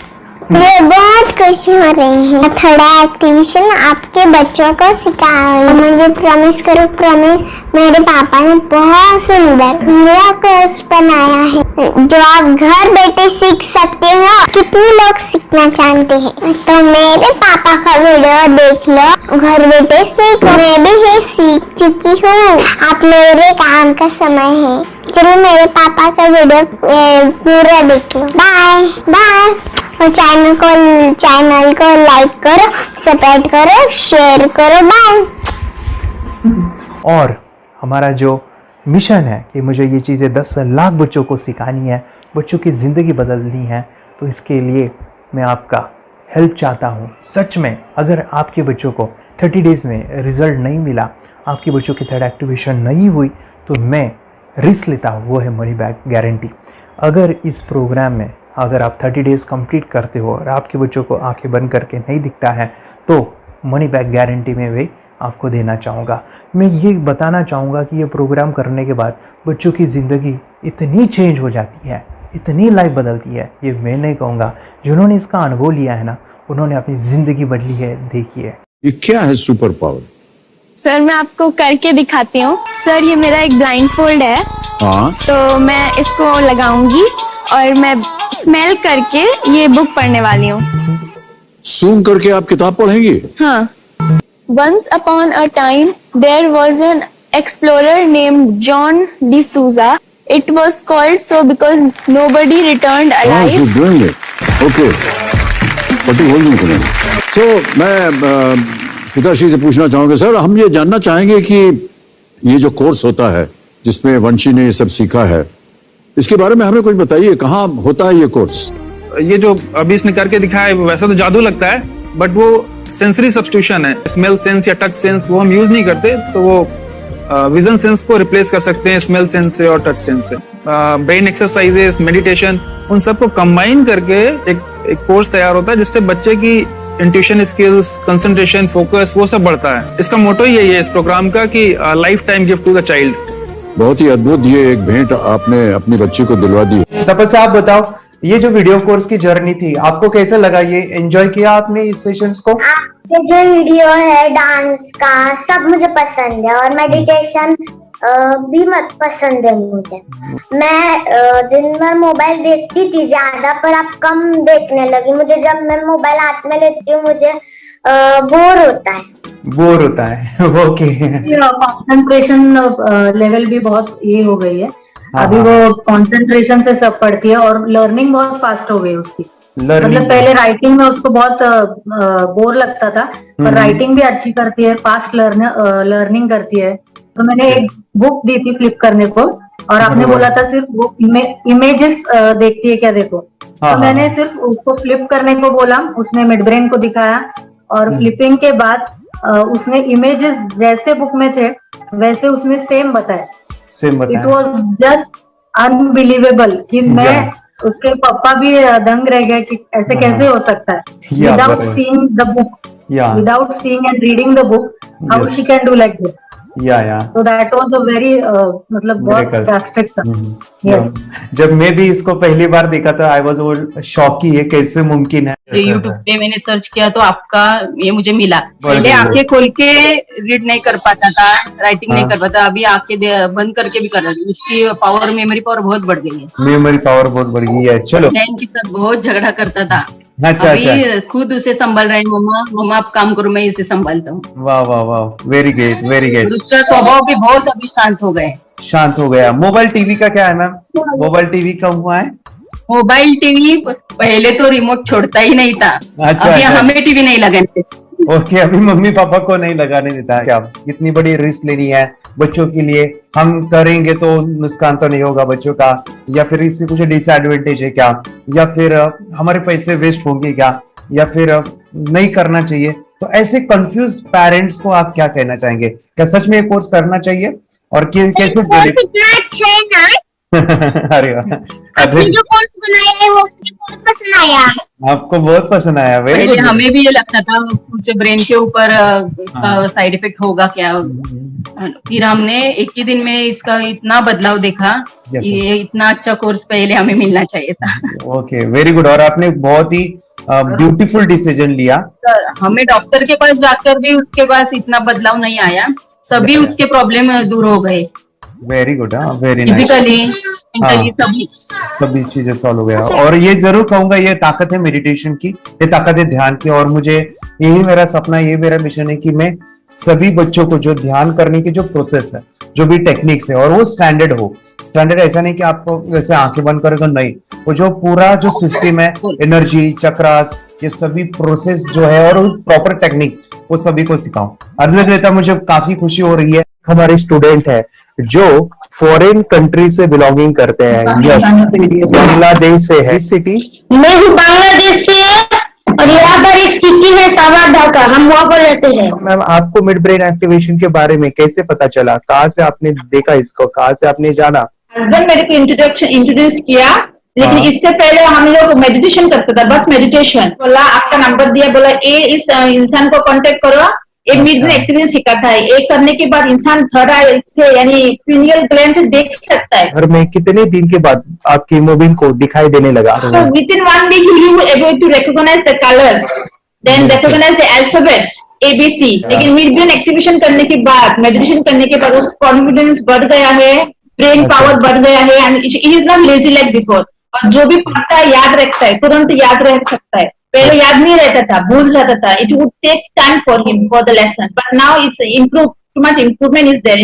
मुझे बहुत खुशी हो रही है। थोड़ा एक्टिवेशन आपके बच्चों को सिखाओ। मुझे प्रॉमिस करो, प्रॉमिस। मेरे पापा ने बहुत सुंदर मेरा कोर्स बनाया है जो आप घर बैठे सीख सकते हो। कितने लोग सीखना चाहते हैं तो मेरे पापा का वीडियो देख लो, घर बैठे सीखो। मैं भी ये सीख चुकी हूँ। आप मेरे काम का समय है। चलो मेरे पापा का वीडियो पूरा देख लो। Bye bye. और चैनल को लाइक करो, सब्सक्राइब करो, शेयर करो। बाय। और हमारा जो मिशन है कि मुझे ये चीज़ें 10 लाख बच्चों को सिखानी है, बच्चों की ज़िंदगी बदलनी है, तो इसके लिए मैं आपका हेल्प चाहता हूँ। सच में अगर आपके बच्चों को 30 डेज़ में रिज़ल्ट नहीं मिला, आपके बच्चों की थर्ड एक्टिवेशन नहीं हुई, तो मैं रिस्क लेता हूँ, वो है मनी बैक गारंटी। अगर इस प्रोग्राम में अगर आप 30 डेज़ कंप्लीट करते हो और आपके बच्चों को आंखें बंद करके नहीं दिखता है, तो मनी बैक गारंटी में भी आपको देना चाहूँगा। मैं ये बताना चाहूँगा कि ये प्रोग्राम करने के बाद बच्चों की ज़िंदगी इतनी चेंज हो जाती है, इतनी लाइफ बदलती है, ये मैं नहीं कहूँगा। जिन्होंने इसका अनुभव लिया है ना, उन्होंने अपनी ज़िंदगी बदली है। देखिए ये क्या है सुपर पावर? सर, मैं आपको करके दिखाती हूँ। सर, ये मेरा एक ब्लाइंड फोल्ड है। हाँ, तो मैं इसको लगाऊंगी और मैं स्मेल करके ये बुक पढ़ने वाली हूँ। सूंघ करके आप किताब पढ़ेंगी? हाँ। Once upon a time, there was an explorer named John D'Souza. It was called so because nobody returned alive. You're doing it. Okay. पट्टी खोल दूँ तुम्हें। So, मैं पिताश्री से पूछना चाहूँगा, सर, हम ये जानना चाहेंगे कि ये जो कोर्स होता है जिसमें वंशी ने ये सब सीखा है, इसके बारे में हमें कुछ बताइए। कहाँ होता है ये कोर्स? ये जो अभी इसने करके दिखाया है वैसा तो जादू लगता है, बट वो सेंसरी सब्स्टिट्यूशन है। स्मेल सेंस या टच सेंस वो हम यूज नहीं करते, तो वो विजन सेंस को रिप्लेस कर सकते हैं स्मेल सेंस से और टच सेंस से। ब्रेन एक्सरसाइजेस, मेडिटेशन, उन सबको कंबाइन करके एक कोर्स तैयार होता है जिससे बच्चे की इंट्यूशन स्किल्स, कंसंट्रेशन, फोकस वो सब बढ़ता है। इसका मोटो ही यही है इस प्रोग्राम का कि lifetime gift to the child. बहुत ही अद्भुत ये एक भेंट आपने अपनी बच्ची को दिलवा दी। तपस्या, आप बताओ, ये जो वीडियो कोर्स की जर्नी थी आपको कैसा लगा? ये एंजॉय किया आपने इस सेशंस को? आपके जो वीडियो है डांस का सब मुझे पसंद है और मेडिटेशन भी मत पसंद है मुझे। मैं दिन भर मोबाइल देखती थी ज्यादा, पर अब कम देखने लगी। मुझे जब मैं मोबाइल हाथ में लेती हूँ मुझे बोर होता है। ओके। कंसंट्रेशन लेवल भी बहुत ये हो गई है। अभी वो कंसंट्रेशन से सब पढ़ती है और लर्निंग बहुत फास्ट हो गई उसकी। मतलब पहले राइटिंग में उसको बहुत बोर लगता था, पर राइटिंग भी अच्छी करती है, फास्ट लर्निंग करती है। तो मैंने एक बुक दी थी फ्लिप करने को, और आपने बोला था सिर्फ वो इमेजेस देखती है क्या, देखो। तो मैंने सिर्फ उसको फ्लिप करने को बोला, उसने मिड ब्रेन को दिखाया, और फ्लिपिंग के बाद उसने इमेजेस जैसे बुक में थे वैसे उसने सेम बताया। इट वॉज जस्ट अनबिलीवेबल कि मैं उसके पापा भी दंग रह गए कि ऐसे कैसे हो सकता है, without seeing the book, without seeing and reading the book, how she can do like this. तो दैट वाज अ वेरी मतलब बहुत ड्रास्टिक था। जब मैं भी इसको पहली बार देखा था आई वाज शॉक कि ये कैसे मुमकिन है। यूट्यूब पे मैंने सर्च किया तो आपका ये मुझे मिला। पहले आंखें खोल के रीड नहीं कर पाता था, राइटिंग नहीं कर पाता, अभी आंखें बंद करके भी कर रहा है। उसकी पावर, मेमोरी पावर बहुत बढ़ गई है। मेमोरी पावर बहुत बढ़ गई है। चलो, बहन के साथ बहुत झगड़ा करता था। अच्छा, अभी खुद उसे संभाल रहे हैं। मम्मा आप काम करो, मैं इसे संभालता हूँ। वाह वाह वाह, वेरी ग्रेट वेरी ग्रेट। उसका स्वभाव भी बहुत अभी शांत हो गया। मोबाइल टीवी का क्या है मैम? मोबाइल टीवी का हुआ है? मोबाइल टीवी पहले तो रिमोट छोड़ता ही नहीं था। अभी हमें टीवी नहीं लगाने देते। ओके, अभी मम्मी पापा को नहीं लगाने देता है। क्या इतनी बड़ी रिस्क लेनी है बच्चों के लिए? हम करेंगे तो नुकसान तो नहीं होगा बच्चों का, या फिर इसकी कुछ डिसएडवांटेज है क्या, या फिर हमारे पैसे वेस्ट होंगे क्या, या फिर नहीं करना चाहिए? तो ऐसे कंफ्यूज पेरेंट्स को आप क्या कहना चाहेंगे? क्या सच में ये कोर्स करना चाहिए और कैसे? अरे आपने जो कोर्स बनाया है वो मुझे बहुत पसंद आया। आपको बहुत पसंद आया? पहले हमें भी ये लगता था कुछ ब्रेन के ऊपर इसका साइड इफेक्ट होगा क्या, फिर हमने एक ही दिन में इसका इतना बदलाव देखा कि ये इतना अच्छा कोर्स पहले हमें मिलना चाहिए था। Okay, very good. और आपने बहुत ही ब्यूटीफुल डिसीजन लिया। हमें डॉक्टर के पास जाकर भी उसके पास इतना बदलाव नहीं आया, सभी उसके प्रॉब्लम दूर हो गए। Very good, very nice. Physically, mentally सभी चीजें सॉल्व हो गया। और ये जरूर कहूंगा, ये ताकत है मेडिटेशन की, ये ताकत है ध्यान की। और मुझे यही मेरा सपना, ये मेरा मिशन है कि मैं सभी बच्चों को जो ध्यान करने की जो प्रोसेस है, जो भी टेक्निक्स है, और वो स्टैंडर्ड हो। स्टैंडर्ड ऐसा नहीं कि आपको वैसे आंखें बंद करेगा, नहीं, वो जो पूरा जो सिस्टम है, एनर्जी चक्रास, ये सभी प्रोसेस जो है और प्रॉपर टेक्निक्स, वो सभी को सिखाऊं। अद्वैत, मुझे काफी खुशी हो रही है। हमारे स्टूडेंट है जो फॉरेन कंट्री से बिलोंगिंग करते हैं। यस, बांग्लादेश से है। सिटी मैं भी बांग्लादेश से, और यहाँ पर एक सिटी है सावर ढाका, हम वहाँ पर रहते हैं। मैम, आपको मिड ब्रेन एक्टिवेशन के बारे में कैसे पता चला? कहाँ से आपने देखा इसको, कहाँ से आपने जाना? हस्बैंड मेरे को इंट्रोड्यूस किया, लेकिन इससे पहले हम लोग मेडिटेशन करते थे, बस मेडिटेशन। बोला आपका नंबर दिया, बोला ये इस इंसान को कांटेक्ट करो, एक मिड ब्रेन एक्टिवेशन सिखाता है। एक करने के बाद इंसान थर्ड आई से यानी पिनियल ग्लैंड से देख सकता है। घर में कितने दिन के बाद आपकी हीमोग्लोबिन को दिखाई देने लगा? Within 1 week you will able to recognise the colours, then recognise the alphabets ABC। लेकिन मिड ब्रेन एक्टिवेशन करने के बाद, मेडिटेशन करने के बाद उसका कॉन्फिडेंस बढ़ गया है, ब्रेन पावर बढ़ गया है, and he is not lazy like before. और जो भी पढ़ता है याद रखता है, तुरंत याद रह सकता है। पहले याद नहीं रहता था, भूल जाता था। It would take time for him for the lesson, but now it's improve, too much improvement is there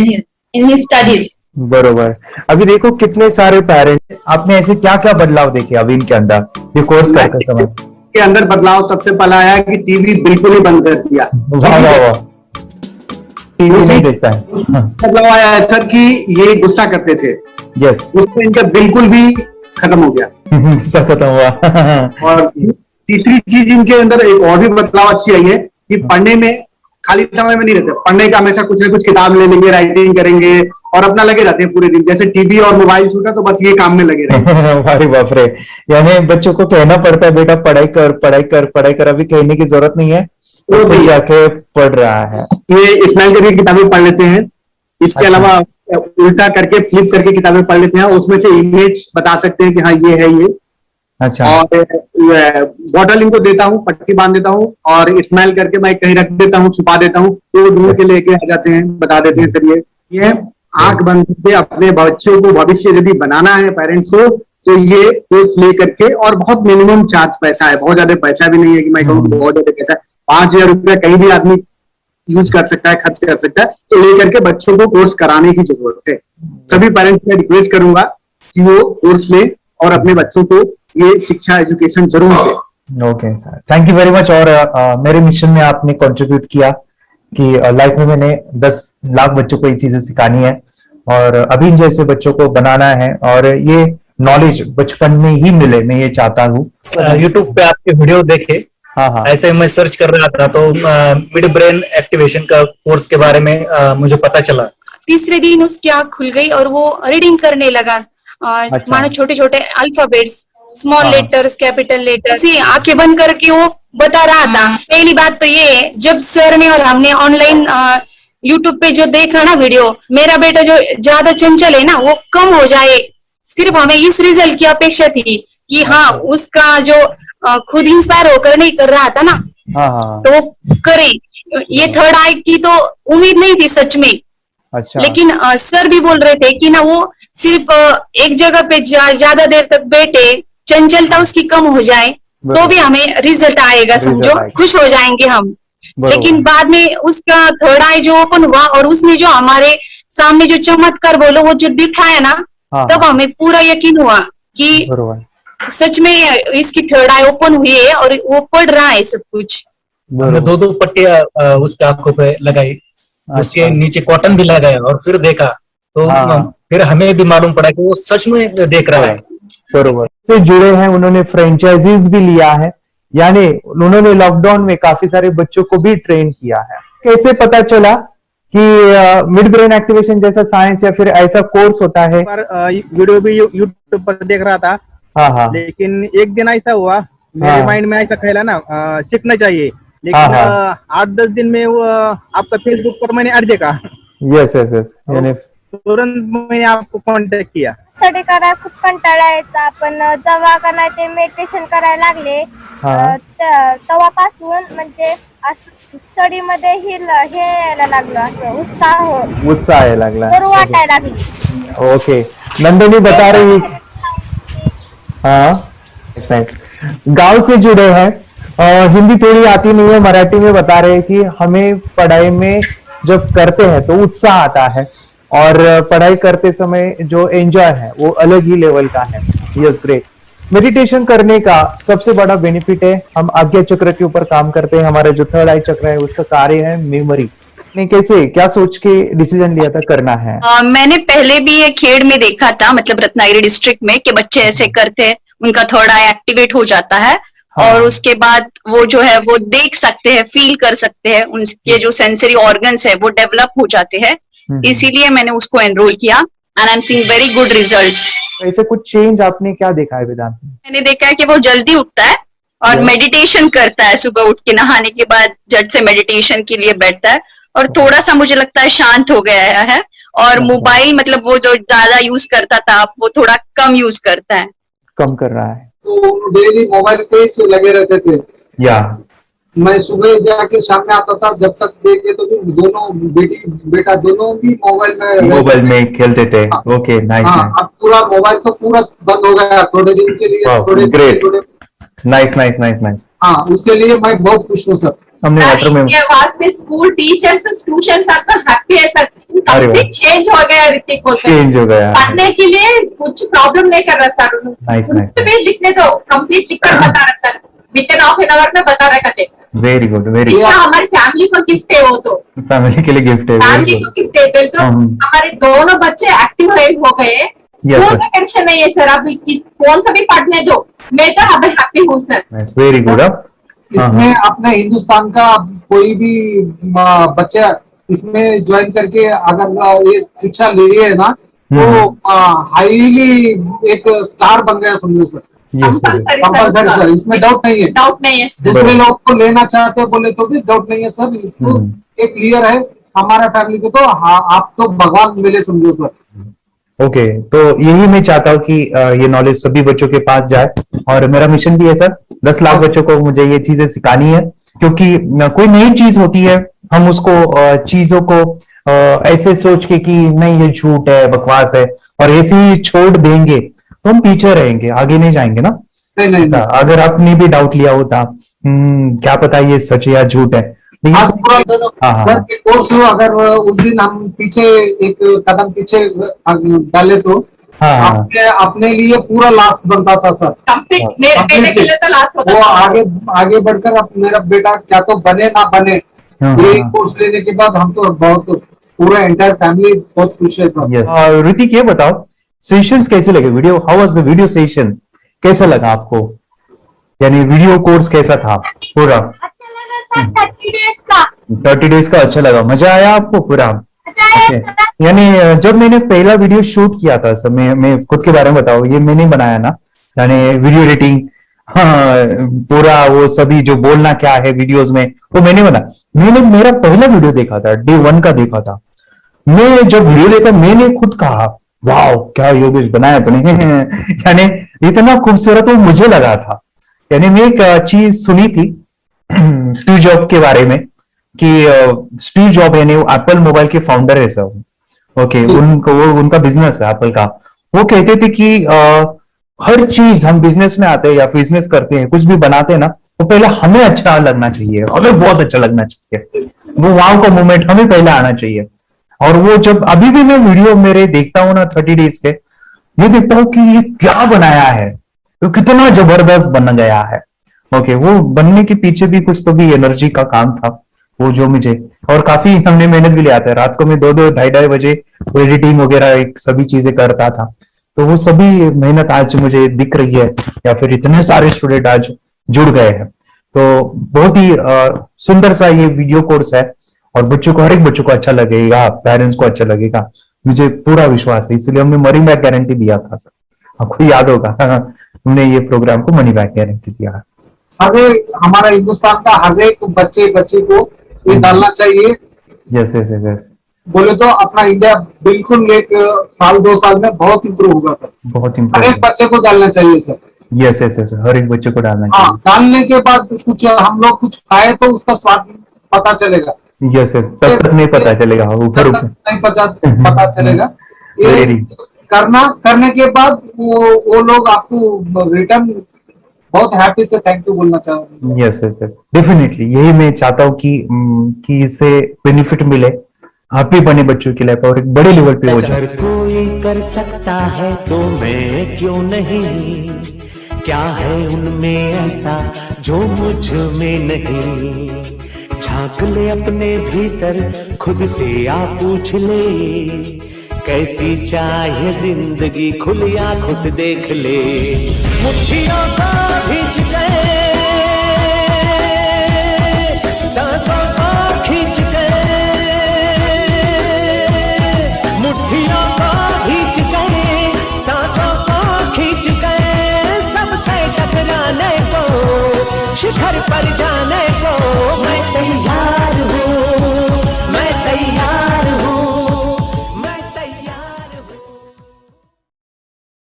in his studies. बरोबर। अभी देखो कितने सारे पेरेंट्स, आपने ऐसे क्या क्या बदलाव देखे अभी इनके अंदर ये कोर्स करते समय? के अंदर बदलाव सबसे पहला आया कि टीवी बिल्कुल ही बंद कर दिया। वाह वाह वाह, टीवी नहीं देखता है। बदलाव आया है सर कि ये गुस्सा करते थे। यस, उसमें इनका बिल्कुल भी खत्म हो गया। गुस्सा खत्म हुआ। और तीसरी चीज इनके अंदर एक और भी बदलाव अच्छी आई है कि पढ़ने में खाली समय में नहीं रहते, पढ़ने का हमेशा कुछ ना कुछ किताब ले लेंगे, राइटिंग करेंगे और अपना लगे रहते हैं पूरे दिन। जैसे टीवी और मोबाइल छूटा तो बस ये काम में लगे रहते। अरे बाप रे, यानी बच्चों को कहना पड़ता है बेटा पढ़ाई कर पढ़ाई कर पढ़ाई कर, अभी कहने की जरूरत नहीं है, तो भी जाके पढ़ रहा है। ये स्माइल करके किताबें पढ़ लेते हैं। इसके अलावा उल्टा करके फ्लिप करके किताबें पढ़ लेते हैं, उसमें से इमेज बता सकते हैं कि हाँ ये है ये। अच्छा। और बॉटल इनको देता हूँ, पट्टी बांध देता हूँ और स्माइल करके मैं कहीं रख देता हूँ, छुपा देता हूँ, तो ढूंढ के लेके आ जाते हैं, बता देते हैं सर ये आंख बंद करके अपने बच्चों को भविष्य यदि बनाना है पेरेंट्स को, तो ये कोर्स ले करके, और बहुत मिनिमम चार्ज पैसा है, बहुत ज्यादा पैसा भी नहीं है कि मैं कहूँ बहुत ज्यादा पैसा है। 5,000 रुपया कहीं भी आदमी यूज कर सकता है, खर्च कर सकता है, तो लेकर के बच्चों को कोर्स कराने की जरूरत है। सभी पेरेंट्स में रिक्वेस्ट करूंगा कि वो कोर्स ले और अपने बच्चों को ये शिक्षा एजुकेशन जरूर दे। Okay sir, thank you very much. और मेरे मिशन में आपने कंट्रीब्यूट किया, कि लाइफ में मैंने 10 लाख बच्चों को ये चीजें सिखानी है और अभी जैसे बच्चों को बनाना है और ये नॉलेज बचपन में ही मिले, मैं ये चाहता हूँ। यूट्यूब पे आपके वीडियो देखे, हाँ, ऐसे मैं सर्च कर रहा था तो मिड ब्रेन एक्टिवेशन का कोर्स के बारे में मुझे पता चला। तीसरे दिन उसकी आँख खुल गई और वो रीडिंग करने लगा। मानो छोटे छोटे alphabets, small letters, capital letters, आंखें बंद करके वो बता रहा था। पहली बात तो ये, जब सर ने और हमने ऑनलाइन यूट्यूब पे जो देखा ना वीडियो, मेरा बेटा जो ज्यादा चंचल है ना वो कम हो जाए, सिर्फ हमें इस रिजल्ट की अपेक्षा थी कि हाँ उसका जो खुद इंस्पायर होकर नहीं कर रहा था ना, तो वो करे। ये थर्ड आई की तो उम्मीद नहीं थी सच में। अच्छा। लेकिन सर भी बोल रहे थे कि ना वो सिर्फ एक जगह पे ज्यादा देर तक बैठे, चंचलता उसकी कम हो जाए तो भी हमें रिजल्ट आएगा, समझो खुश हो जाएंगे हम। लेकिन बाद में उसका थर्ड आई जो ओपन हुआ और उसने जो हमारे सामने जो चमत्कार बोलो वो जो दिखाया ना, तब हमें पूरा यकीन हुआ कि सच में इसकी थर्ड आई ओपन हुई है और वो पढ़ रहा है सब कुछ। हमने 2 पट्टियां उसके आंखों पे लगाई, उसके नीचे कॉटन भी लगाया और फिर देखा तो फिर हमें भी मालूम पड़ा कि वो सच में देख रहा है। बरोबर से जुड़े हैं, उन्होंने फ्रेंचाइजीज भी लिया है, यानी उन्होंने लॉकडाउन में काफी सारे बच्चों को भी ट्रेन किया है। कैसे पता चला कि मिड ब्रेन एक्टिवेशन जैसा साइंस या फिर ऐसा कोर्स होता है? वीडियो भी यूट्यूब पर देख रहा था। हाँ। लेकिन एक दिन ऐसा हुआ मेरे माइंड में ऐसा ख्याल ना सीखना चाहिए, लेकिन 8-10 दिन में वो आपका फेसबुक पर मैंने ऐड देखा। यस यानी तुरंत मैंने आपको कॉन्टॅक्ट किया। स्टडी करायला खूप कंटाळा यायचा, पण जेव्हा का नाही ते मेडिटेशन करायला लागले तेव्हापासून म्हणजे स्टडी मध्ये हे यायला लागलं, असं उत्साह यायला लागला, बरं वाटायला लागलं। ओके, नंदिनी बता रही गांव से जुड़े हैं, हिंदी थोड़ी आती नहीं है, मराठी में बता रहे हैं कि हमें पढ़ाई में जब करते हैं तो उत्साह आता है और पढ़ाई करते समय जो एंजॉय है वो अलग ही लेवल का है। Yes, great. मेडिटेशन करने का सबसे बड़ा बेनिफिट है, हम आज्ञा चक्र के ऊपर काम करते हैं, हमारा जो थर्ड आई चक्र है उसका कार्य है मेमोरी। ने कैसे क्या सोच के डिसीजन लिया था करना है? मैंने पहले भी ये खेड़ में देखा था, मतलब रत्नागिरी डिस्ट्रिक्ट में, कि बच्चे ऐसे करते हैं, उनका थर्ड आई एक्टिवेट हो जाता है और उसके बाद वो जो है वो देख सकते हैं, फील कर सकते हैं, उनके जो सेंसरी ऑर्गन्स है वो डेवलप हो जाते हैं। इसीलिए मैंने उसको एनरोल किया and I am seeing very good results. ऐसे कुछ चेंज आपने क्या देखा है वेदांत में? मैंने देखा है कि वो जल्दी उठता है और मेडिटेशन करता है, सुबह उठ के नहाने के बाद झट से मेडिटेशन के लिए बैठता है और थोड़ा सा मुझे लगता है शांत हो गया है और मोबाइल मतलब वो जो ज्यादा यूज करता था वो थोड़ा कम यूज करता है, कम कर रहा है। तो डेली मोबाइल पे ही लगे रहते थे या मैं सुबह जाके शाम में आता था, जब तक देखे तो दोनों बेटा दोनों भी मोबाइल में खेलते थे। Okay, nice. अब पूरा मोबाइल तो पूरा बंद हो गया थोड़े दिन के लिए। थोड़े नाइस। हाँ, उसके लिए मैं बहुत खुश हूँ सर। हमने वाटर में वास्ते स्कूल टीचर्स स्टूडेंट्स आपका हैप्पी है सर, कंप्लीट चेंज हो गया ऋतिक को, चेंज हो गया, पढ़ने के लिए कुछ प्रॉब्लम नहीं कर रहा सर। नाइस। लिखने दो, कंप्लीट लिखकर बता रहा sir, within half an hour में बता रहा कहते। Very good, very good. हमारी फैमिली को गिफ्ट है, वो तो फैमिली के लिए गिफ्ट है, फैमिली को गिफ्ट है। तो हमारे दोनों बच्चे एक्टिव हो गए, स्कूल का टेंशन नहीं है सर, आप कौन सा भी पढ़ने दो, मैं तो अब हैप्पी हूँ सर। Very good. इसमें अपने हिंदुस्तान का कोई भी बच्चा इसमें ज्वाइन करके अगर ये शिक्षा ले रही है ना तो हाईली एक स्टार बन गया समझो सर। कंपल्सरी सर, इसमें डाउट नहीं है। दूसरे लोग को लेना चाहते बोले तो भी डाउट नहीं है सर, इसको एक क्लियर है हमारा फैमिली को, तो आप तो भगवान मिले समझो सर। ओके, तो यही मैं चाहता हूँ कि ये नॉलेज सभी बच्चों के पास जाए और मेरा मिशन भी है सर, 10 लाख बच्चों को मुझे ये चीजें सिखानी है, क्योंकि कोई नई चीज होती है हम उसको चीजों को ऐसे सोच के कि नहीं ये झूठ है, बकवास है और ऐसे ही छोड़ देंगे तो हम पीछे रहेंगे, आगे नहीं जाएंगे ना। नहीं। अगर आपने भी डाउट लिया होता क्या पता ये सच है या झूठ है, सर के कोर्स हो, अगर उस दिन हम पीछे एक कदम पीछे डाले तो अपने लिए पूरा लास्ट बनता था सर। मेरे के लिए तो लास्ट होता वो आगे बढ़कर अब मेरा बेटा क्या तो बने ना बने, ये कोर्स लेने के बाद हम तो बहुत पूरा एंटायर फैमिली बहुत खुश है सर। यस। ऋतिक ये बताओ सेशंस कैसे लगे, video how was the video session, कैसा लगा आपको, यानी वीडियो कोर्स कैसा था पूरा? अच्छा लगा सर, 30 डेज का। 30 डेज का अच्छा लगा, मजा आया आपको पूरा? यानी जब मैंने पहला वीडियो शूट किया था सर, मैं खुद के बारे में बताऊं, ये मैंने बनाया ना, यानी वीडियो एडिटिंग, हाँ पूरा वो सभी जो बोलना क्या है वीडियोस में वो मैंने बना। मैंने मेरा पहला वीडियो देखा था, डे 1 का देखा था। मैं जब वीडियो देखा मैंने खुद कहा वाह क्या योगेश बनाया तूने यानी इतना खूबसूरत वो मुझे लगा था। यानी मैं एक चीज सुनी थी स्टीव जॉब के बारे में कि स्टीव जॉब यानी एप्पल मोबाइल के फाउंडर है सब, ओके, उनका बिजनेस है एप्पल का। वो कहते थे कि हर चीज हम बिजनेस में आते हैं या बिजनेस करते हैं, कुछ भी बनाते हैं ना, वो पहले हमें अच्छा लगना चाहिए, हमें बहुत अच्छा लगना चाहिए, वो वाव का मोमेंट हमें पहले आना चाहिए। और वो जब अभी भी मैं वीडियो मेरे देखता हूँ ना 30 डेज के, मैं देखता हूँ कि ये क्या बनाया है, तो कितना जबरदस्त बन गया है। ओके, वो बनने के पीछे भी कुछ तो भी एनर्जी का काम था वो, जो मुझे और काफी हमने मेहनत भी लिया था। रात को मैं 2-2 ढाई बजे वो एडिटिंग वगैरह सभी चीजें करता था, तो वो सभी मेहनत आज मुझे दिख रही है, या फिर इतने सारे स्टूडेंट आज जुड़ गए हैं। तो बहुत ही सुंदर सा ये वीडियो कोर्स है और बच्चों को, हर एक बच्चों को अच्छा लगेगा, पेरेंट्स को अच्छा लगेगा, मुझे पूरा विश्वास है। इसलिए हमने मनी बैक गारंटी दिया था सर, आपको याद होगा हमने ये प्रोग्राम को मनी बैक गारंटी दिया है। हमारा हिंदुस्तान का हर एक बच्चे को ये डालना चाहिए। यस यस यस, बोले तो अपना इंडिया बिल्कुल एक साल 2 साल में बहुत इम्प्रूव होगा सर, बहुत हर इम्प्रूव। एक बच्चे को डालना चाहिए सर। यस यस यस, हर एक बच्चे को डालना हाँ, चाहिए। डालने के बाद कुछ हम लोग कुछ खाए तो उसका स्वाद पता चलेगा। यस यस, तब तक नहीं पता चलेगा, ऊपर ऊपर नहीं पता चलेगा। ये करने के बाद वो लोग आपको रिटर्न बहुत हैप्पी से थैंक यू बोलना चाहूंगा। यस यस यस, डेफिनेटली यही मैं चाहता हूँ कि इससे बेनिफिट मिले, हैप्पी बने बच्चों की लाइफ और एक बड़े लेवल पे हो जाए। अगर कोई कर सकता है तो मैं क्यों नहीं, क्या है उनमें ऐसा जो मुझ में नहीं। झांक ले अपने भीतर खुद से आ पूछ ले, कैसी चाहे जिंदगी खुली आंखों से देख ले। मुट्ठियों को खींच गए, सांसों को खींच गए, मुट्ठियों को खींच गए, सांसों को खींच गए, सबसे टकराने को शिखर पर जा